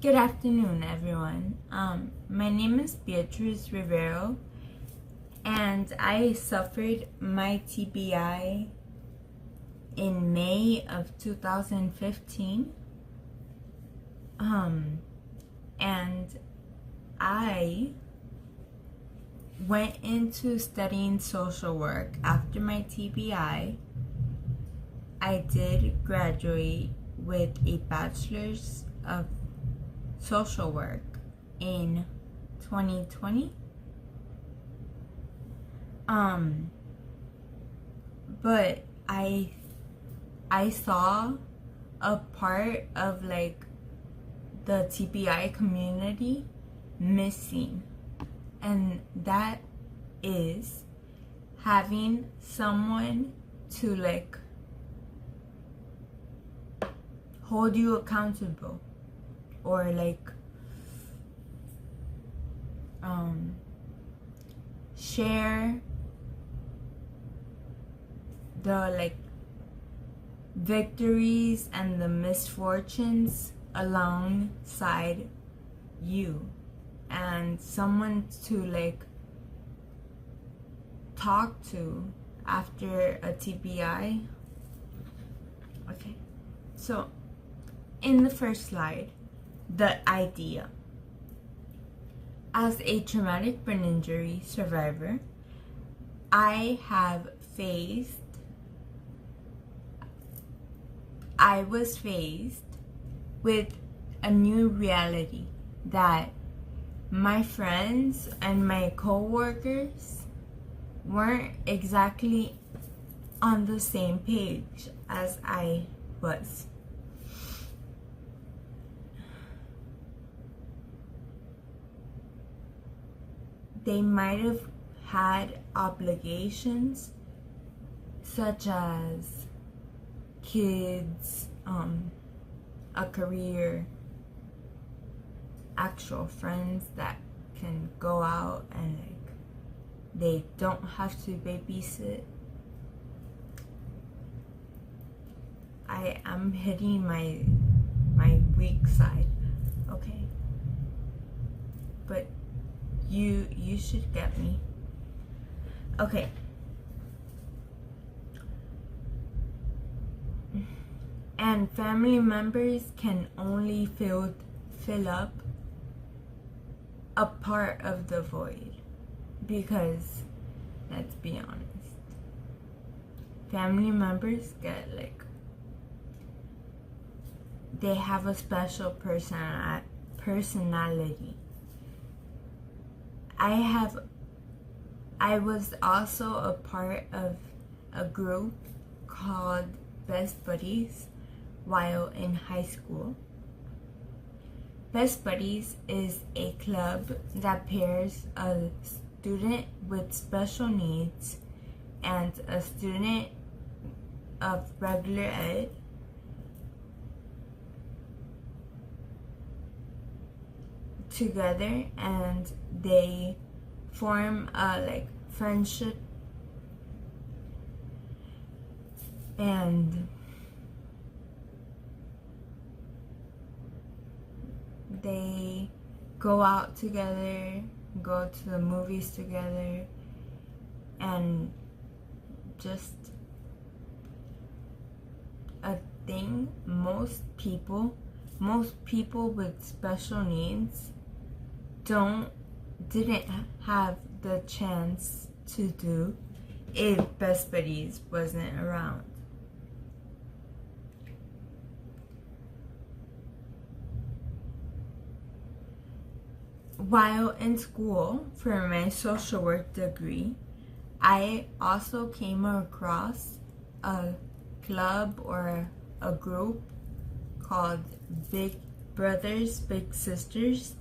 Good afternoon, everyone. My name is Beatriz Rivero, and I suffered my TBI in May of 2015. And I went into studying social work after my TBI. I did graduate with a bachelor's of social work in 2020. But I saw a part of like the TBI community missing, and that is having someone to like hold you accountable, or like share the like victories and the misfortunes alongside you, and someone to like talk to after a TBI. Okay, so in the first slide, the idea. As a traumatic brain injury survivor, I was faced with a new reality that my friends and my co-workers weren't exactly on the same page as I was. They might have had obligations such as kids, a career, actual friends that can go out and like they don't have to babysit. I am hitting my weak side, okay? But you should get me. Okay. And family members can only fill up a part of the void, because let's be honest, family members get like, they have a special personality. I was also a part of a group called Best Buddies while in high school. Best Buddies is a club that pairs a student with special needs and a student of regular ed together, and they form a like friendship, and they go out together, go to the movies together, and just a thing most people with special needs didn't have the chance to do if Best Buddies wasn't around. While in school for my social work degree, I also came across a club or a group called Big Brothers Big Sisters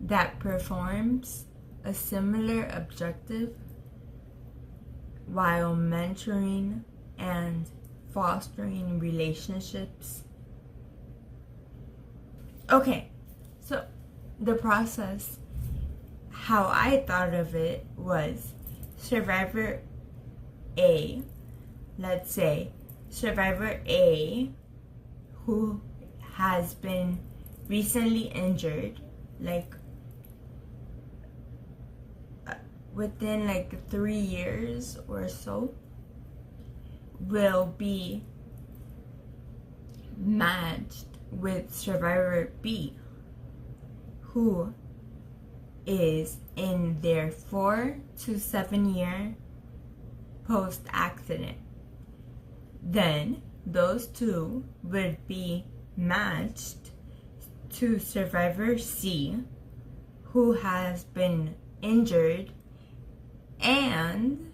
that performs a similar objective while mentoring and fostering relationships. Okay, so the process, how I thought of it was Survivor A, let's say Survivor A, who has been recently injured, like within like 3 years or so, will be matched with survivor B, who is in their 4 to 7 year post accident. Then those two would be matched to survivor C, who has been injured and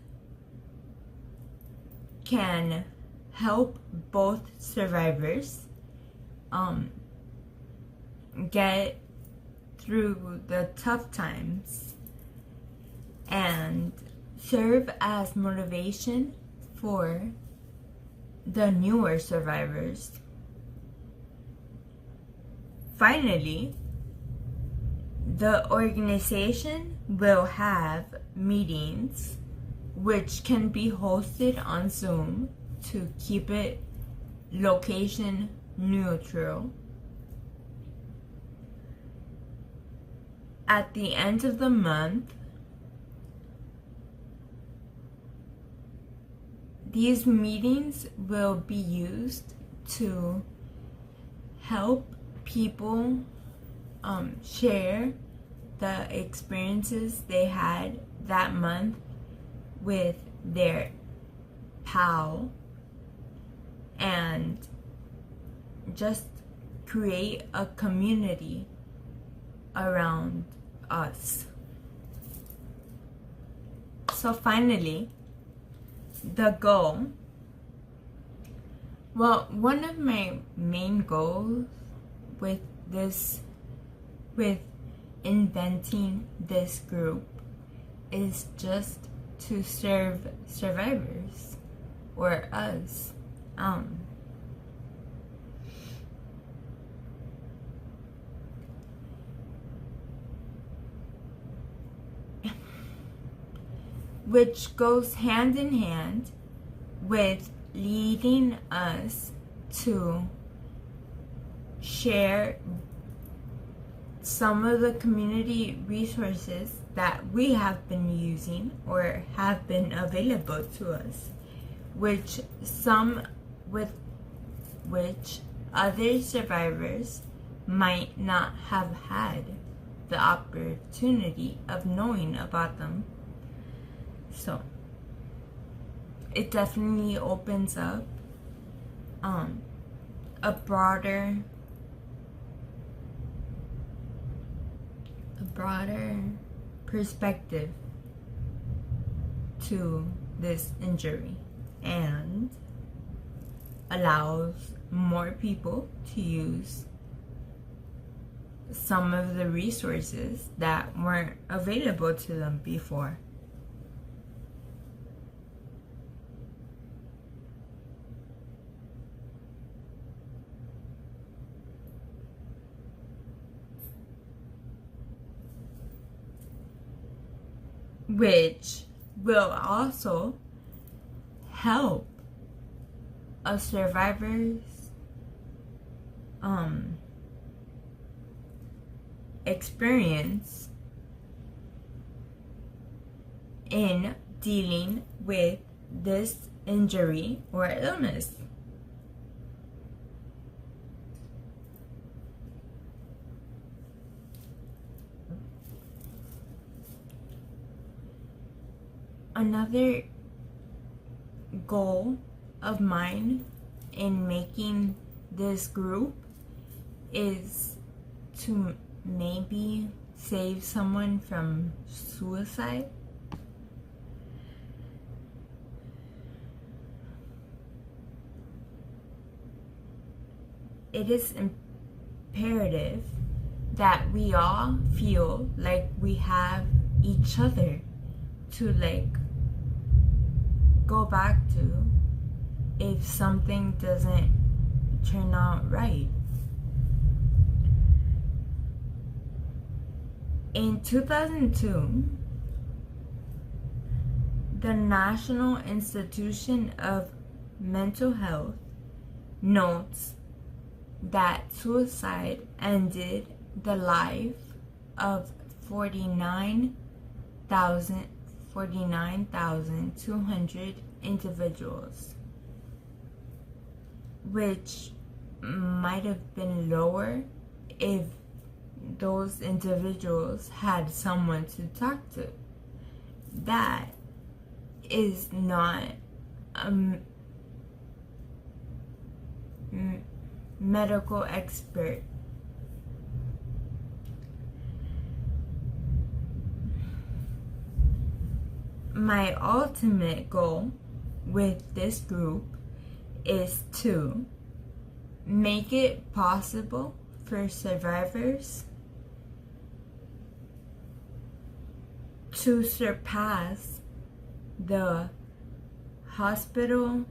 can help both survivors get through the tough times and serve as motivation for the newer survivors. Finally, the organization will have meetings which can be hosted on Zoom to keep it location neutral. At the end of the month, these meetings will be used to help people share the experiences they had that month with their pal, and just create a community around us. So finally, the goal. Well, one of my main goals with inventing this group is just to serve survivors, or us. Which goes hand in hand with leading us to share some of the community resources that we have been using or have been available to us, which other survivors might not have had the opportunity of knowing about them. So it definitely opens up a broader perspective to this injury, and allows more people to use some of the resources that weren't available to them before. Which will also help a survivor's experience in dealing with this injury or illness. Another goal of mine in making this group is to maybe save someone from suicide. It is imperative that we all feel like we have each other to go back to if something doesn't turn out right. In 2002, the National Institution of Mental Health notes that suicide ended the life of 49,200 individuals, which might have been lower if those individuals had someone to talk to. That is not a medical expert. My ultimate goal with this group is to make it possible for survivors to surpass the hospital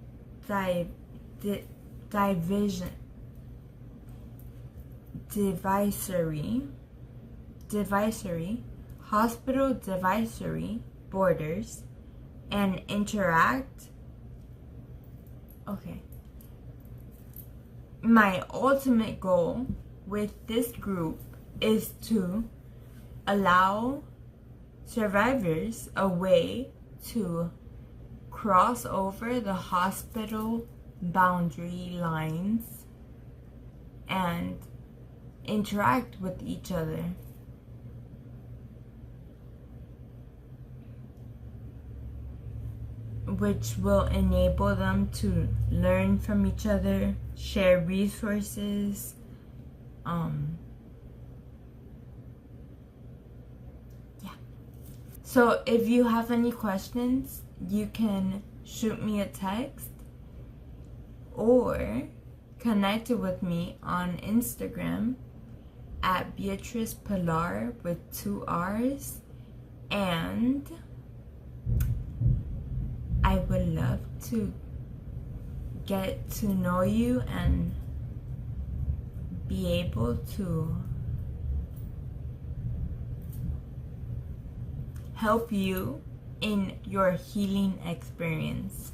hospital divisory borders and interact. Okay. My ultimate goal with this group is to allow survivors a way to cross over the hospital boundary lines and interact with each other. Which will enable them to learn from each other, share resources, yeah. So if you have any questions, you can shoot me a text or connect with me on Instagram at Beatrice Pilar with 2 R's, and I would love to get to know you and be able to help you in your healing experience.